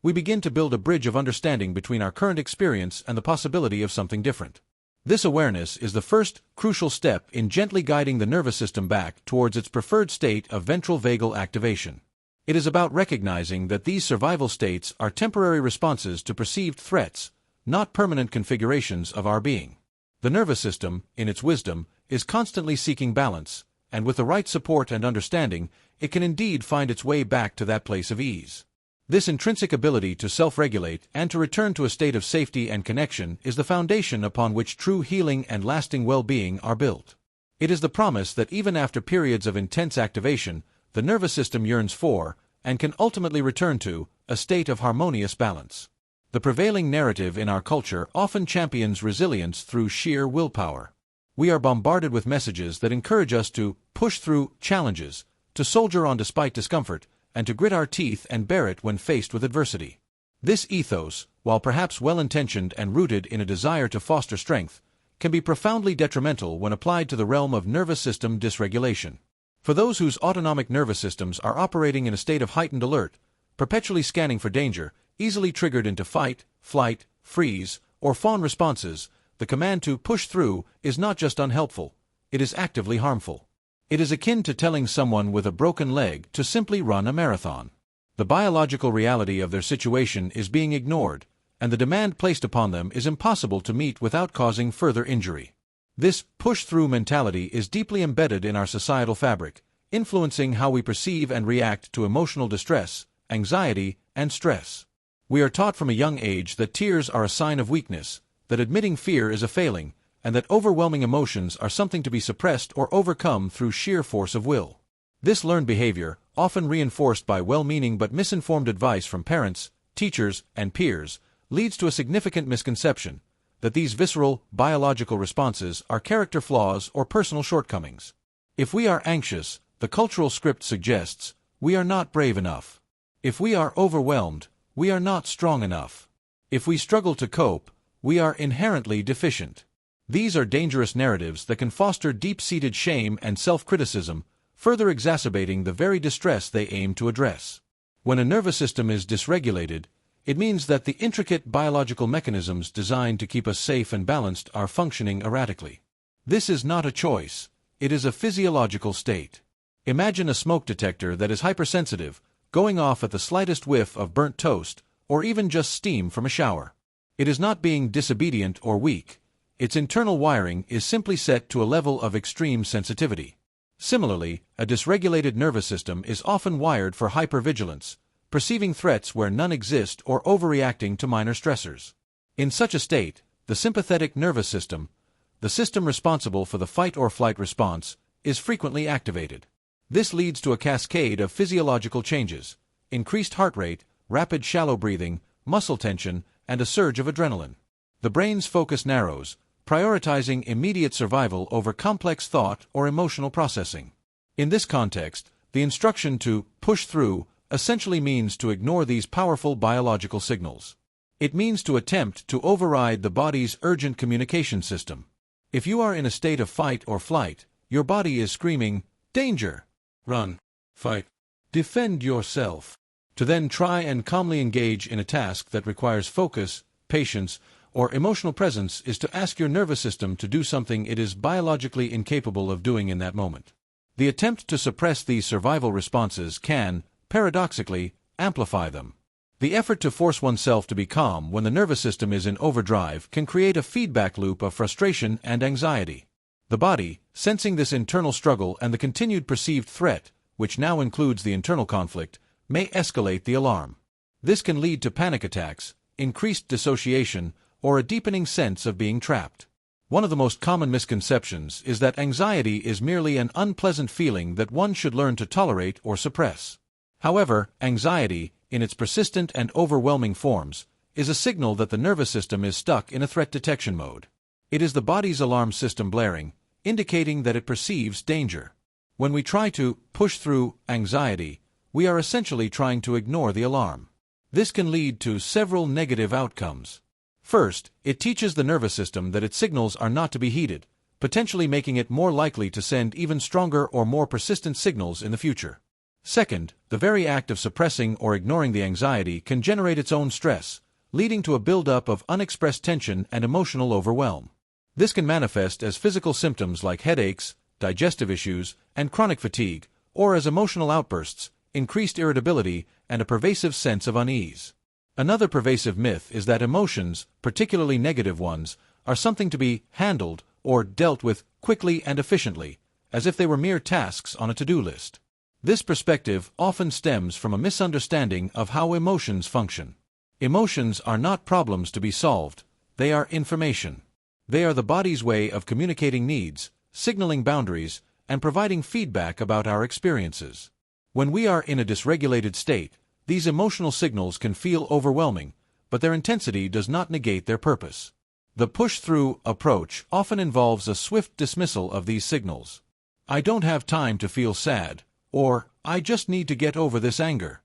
we begin to build a bridge of understanding between our current experience and the possibility of something different. This awareness is the first, crucial step in gently guiding the nervous system back towards its preferred state of ventral vagal activation. It is about recognizing that these survival states are temporary responses to perceived threats, not permanent configurations of our being. The nervous system, in its wisdom, is constantly seeking balance, and with the right support and understanding, it can indeed find its way back to that place of ease. This intrinsic ability to self-regulate and to return to a state of safety and connection is the foundation upon which true healing and lasting well-being are built. It is the promise that even after periods of intense activation, the nervous system yearns for, and can ultimately return to, a state of harmonious balance. The prevailing narrative in our culture often champions resilience through sheer willpower. We are bombarded with messages that encourage us to push through challenges, to soldier on despite discomfort, and to grit our teeth and bear it when faced with adversity. This ethos, while perhaps well-intentioned and rooted in a desire to foster strength, can be profoundly detrimental when applied to the realm of nervous system dysregulation. For those whose autonomic nervous systems are operating in a state of heightened alert, perpetually scanning for danger, easily triggered into fight, flight, freeze, or fawn responses, the command to push through is not just unhelpful, it is actively harmful. It is akin to telling someone with a broken leg to simply run a marathon. The biological reality of their situation is being ignored, and the demand placed upon them is impossible to meet without causing further injury. This push-through mentality is deeply embedded in our societal fabric, influencing how we perceive and react to emotional distress, anxiety, and stress. We are taught from a young age that tears are a sign of weakness, that admitting fear is a failing, and that overwhelming emotions are something to be suppressed or overcome through sheer force of will. This learned behavior, often reinforced by well-meaning but misinformed advice from parents, teachers, and peers, leads to a significant misconception that these visceral, biological responses are character flaws or personal shortcomings. If we are anxious, the cultural script suggests, we are not brave enough. If we are overwhelmed, we are not strong enough. If we struggle to cope, we are inherently deficient. These are dangerous narratives that can foster deep-seated shame and self-criticism, further exacerbating the very distress they aim to address. When a nervous system is dysregulated, it means that the intricate biological mechanisms designed to keep us safe and balanced are functioning erratically. This is not a choice, it is a physiological state. Imagine a smoke detector that is hypersensitive, going off at the slightest whiff of burnt toast, or even just steam from a shower. It is not being disobedient or weak, Its internal wiring is simply set to a level of extreme sensitivity. Similarly, a dysregulated nervous system is often wired for hypervigilance, perceiving threats where none exist or overreacting to minor stressors. In such a state, the sympathetic nervous system, the system responsible for the fight-or-flight response, is frequently activated. This leads to a cascade of physiological changes: increased heart rate, rapid shallow breathing, muscle tension, and a surge of adrenaline. The brain's focus narrows, prioritizing immediate survival over complex thought or emotional processing. In this context, the instruction to push through essentially means to ignore these powerful biological signals. It means to attempt to override the body's urgent communication system. If you are in a state of fight or flight, your body is screaming, "Danger! Run! Fight! Defend yourself!" To then try and calmly engage in a task that requires focus, patience, or emotional presence is to ask your nervous system to do something it is biologically incapable of doing in that moment. The attempt to suppress these survival responses can, paradoxically, amplify them. The effort to force oneself to be calm when the nervous system is in overdrive can create a feedback loop of frustration and anxiety. The body, sensing this internal struggle and the continued perceived threat, which now includes the internal conflict, may escalate the alarm. This can lead to panic attacks, increased dissociation, or a deepening sense of being trapped. One of the most common misconceptions is that anxiety is merely an unpleasant feeling that one should learn to tolerate or suppress. However, anxiety, in its persistent and overwhelming forms, is a signal that the nervous system is stuck in a threat detection mode. It is the body's alarm system blaring, indicating that it perceives danger. When we try to push through anxiety, we are essentially trying to ignore the alarm. This can lead to several negative outcomes. First, it teaches the nervous system that its signals are not to be heeded, potentially making it more likely to send even stronger or more persistent signals in the future. Second, the very act of suppressing or ignoring the anxiety can generate its own stress, leading to a buildup of unexpressed tension and emotional overwhelm. This can manifest as physical symptoms like headaches, digestive issues, and chronic fatigue, or as emotional outbursts, increased irritability, and a pervasive sense of unease. Another pervasive myth is that emotions, particularly negative ones, are something to be handled or dealt with quickly and efficiently, as if they were mere tasks on a to-do list. This perspective often stems from a misunderstanding of how emotions function. Emotions are not problems to be solved, they are information. They are the body's way of communicating needs, signaling boundaries, and providing feedback about our experiences. When we are in a dysregulated state, these emotional signals can feel overwhelming, but their intensity does not negate their purpose. The push-through approach often involves a swift dismissal of these signals. "I don't have time to feel sad," or "I just need to get over this anger."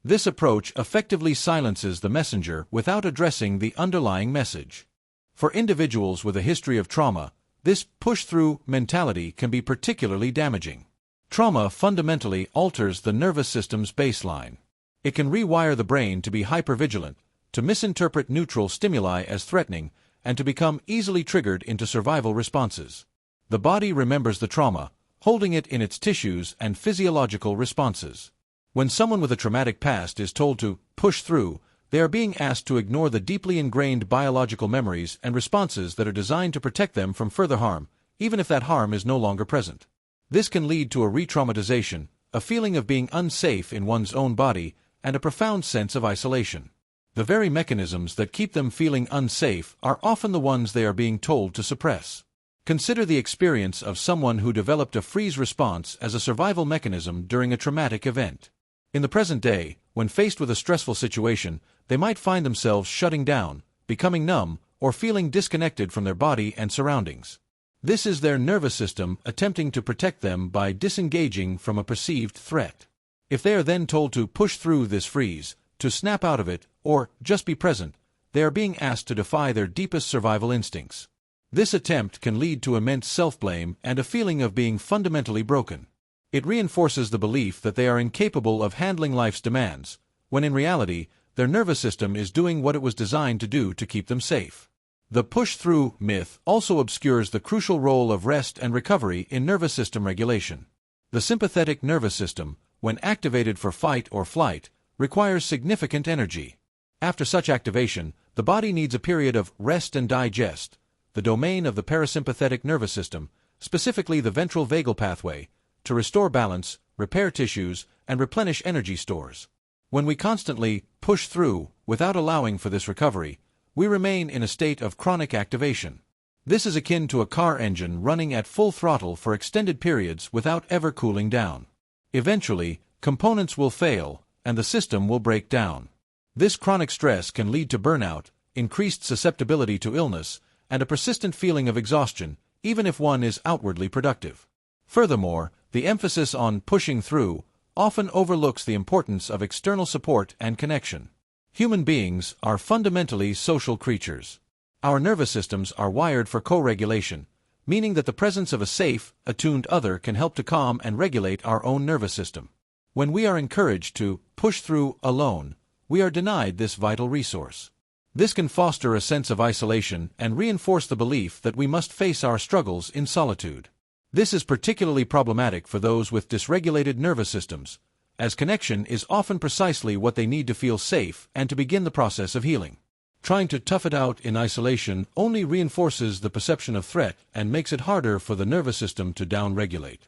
This approach effectively silences the messenger without addressing the underlying message. For individuals with a history of trauma, this push-through mentality can be particularly damaging. Trauma fundamentally alters the nervous system's baseline. It can rewire the brain to be hypervigilant, to misinterpret neutral stimuli as threatening, and to become easily triggered into survival responses. The body remembers the trauma, holding it in its tissues and physiological responses. When someone with a traumatic past is told to push through, they are being asked to ignore the deeply ingrained biological memories and responses that are designed to protect them from further harm, even if that harm is no longer present. This can lead to a re-traumatization, a feeling of being unsafe in one's own body, and a profound sense of isolation. The very mechanisms that keep them feeling unsafe are often the ones they are being told to suppress. Consider the experience of someone who developed a freeze response as a survival mechanism during a traumatic event. In the present day, when faced with a stressful situation, they might find themselves shutting down, becoming numb, or feeling disconnected from their body and surroundings. This is their nervous system attempting to protect them by disengaging from a perceived threat. If they are then told to push through this freeze, to snap out of it, or just be present, they are being asked to defy their deepest survival instincts. This attempt can lead to immense self-blame and a feeling of being fundamentally broken. It reinforces the belief that they are incapable of handling life's demands, when in reality, their nervous system is doing what it was designed to do to keep them safe. The push-through myth also obscures the crucial role of rest and recovery in nervous system regulation. The sympathetic nervous system, when activated for fight or flight, requires significant energy. After such activation, the body needs a period of rest and digest, the domain of the parasympathetic nervous system, specifically the ventral vagal pathway, to restore balance, repair tissues, and replenish energy stores. When we constantly push through without allowing for this recovery, we remain in a state of chronic activation. This is akin to a car engine running at full throttle for extended periods without ever cooling down. Eventually, components will fail, and the system will break down. This chronic stress can lead to burnout, increased susceptibility to illness, and a persistent feeling of exhaustion, even if one is outwardly productive. Furthermore, the emphasis on pushing through often overlooks the importance of external support and connection. Human beings are fundamentally social creatures. Our nervous systems are wired for co-regulation, meaning that the presence of a safe, attuned other can help to calm and regulate our own nervous system. When we are encouraged to push through alone, we are denied this vital resource. This can foster a sense of isolation and reinforce the belief that we must face our struggles in solitude. This is particularly problematic for those with dysregulated nervous systems, as connection is often precisely what they need to feel safe and to begin the process of healing. Trying to tough it out in isolation only reinforces the perception of threat and makes it harder for the nervous system to downregulate.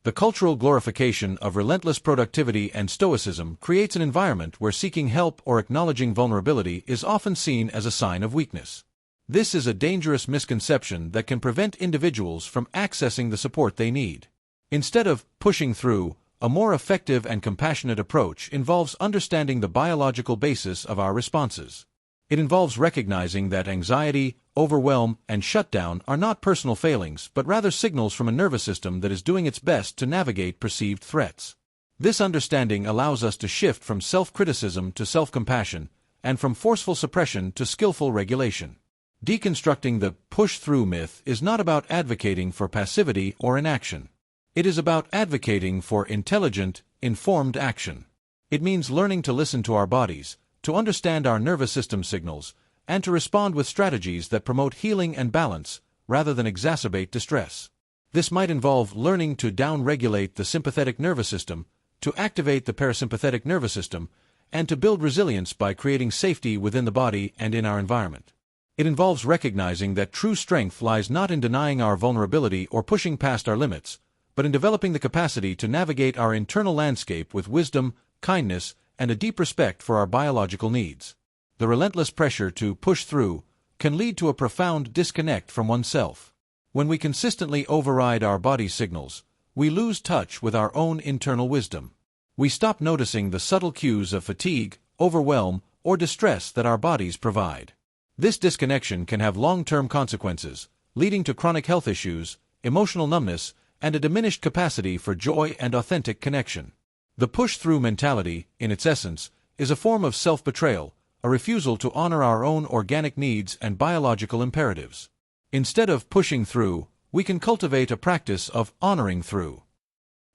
The cultural glorification of relentless productivity and stoicism creates an environment where seeking help or acknowledging vulnerability is often seen as a sign of weakness. This is a dangerous misconception that can prevent individuals from accessing the support they need. Instead of pushing through, a more effective and compassionate approach involves understanding the biological basis of our responses. It involves recognizing that anxiety, overwhelm, and shutdown are not personal failings but rather signals from a nervous system that is doing its best to navigate perceived threats. This understanding allows us to shift from self-criticism to self-compassion, and from forceful suppression to skillful regulation. Deconstructing the push-through myth is not about advocating for passivity or inaction. It is about advocating for intelligent, informed action. It means learning to listen to our bodies, to understand our nervous system signals, and to respond with strategies that promote healing and balance, rather than exacerbate distress. This might involve learning to down-regulate the sympathetic nervous system, to activate the parasympathetic nervous system, and to build resilience by creating safety within the body and in our environment. It involves recognizing that true strength lies not in denying our vulnerability or pushing past our limits, but in developing the capacity to navigate our internal landscape with wisdom, kindness, and a deep respect for our biological needs. The relentless pressure to push through can lead to a profound disconnect from oneself. When we consistently override our body signals, we lose touch with our own internal wisdom. We stop noticing the subtle cues of fatigue, overwhelm, or distress that our bodies provide. This disconnection can have long-term consequences, leading to chronic health issues, emotional numbness, and a diminished capacity for joy and authentic connection. The push-through mentality, in its essence, is a form of self-betrayal, a refusal to honor our own organic needs and biological imperatives. Instead of pushing through, we can cultivate a practice of honoring through.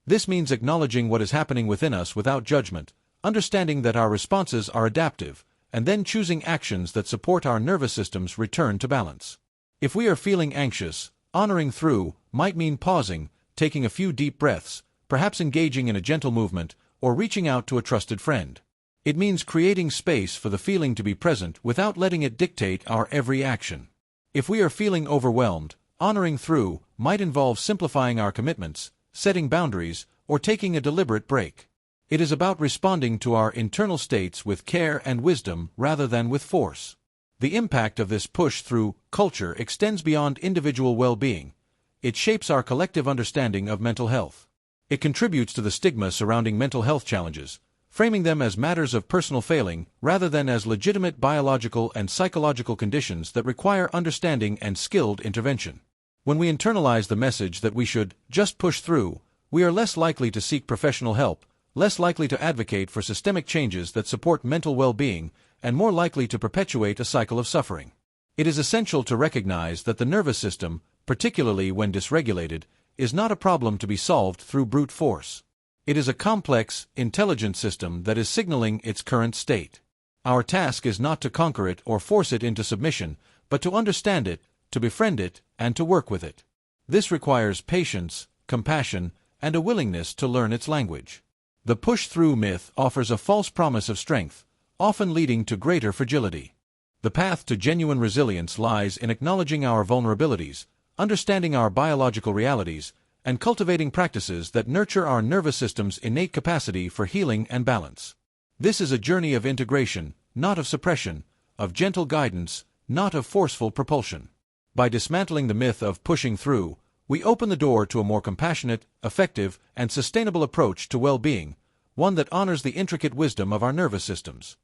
This means acknowledging what is happening within us without judgment, understanding that our responses are adaptive, and then choosing actions that support our nervous system's return to balance. If we are feeling anxious, honoring through might mean pausing, taking a few deep breaths, perhaps engaging in a gentle movement, or reaching out to a trusted friend. It means creating space for the feeling to be present without letting it dictate our every action. If we are feeling overwhelmed, honoring through might involve simplifying our commitments, setting boundaries, or taking a deliberate break. It is about responding to our internal states with care and wisdom rather than with force. The impact of this push-through culture extends beyond individual well-being. It shapes our collective understanding of mental health. It contributes to the stigma surrounding mental health challenges, framing them as matters of personal failing rather than as legitimate biological and psychological conditions that require understanding and skilled intervention. When we internalize the message that we should just push through, we are less likely to seek professional help, less likely to advocate for systemic changes that support mental well-being, and more likely to perpetuate a cycle of suffering. It is essential to recognize that the nervous system, particularly when dysregulated, is not a problem to be solved through brute force. It is a complex, intelligent system that is signaling its current state. Our task is not to conquer it or force it into submission, but to understand it, to befriend it, and to work with it. This requires patience, compassion, and a willingness to learn its language. The push-through myth offers a false promise of strength, often leading to greater fragility. The path to genuine resilience lies in acknowledging our vulnerabilities, understanding our biological realities, and cultivating practices that nurture our nervous system's innate capacity for healing and balance. This is a journey of integration, not of suppression, of gentle guidance, not of forceful propulsion. By dismantling the myth of pushing through, we open the door to a more compassionate, effective, and sustainable approach to well-being, one that honors the intricate wisdom of our nervous systems.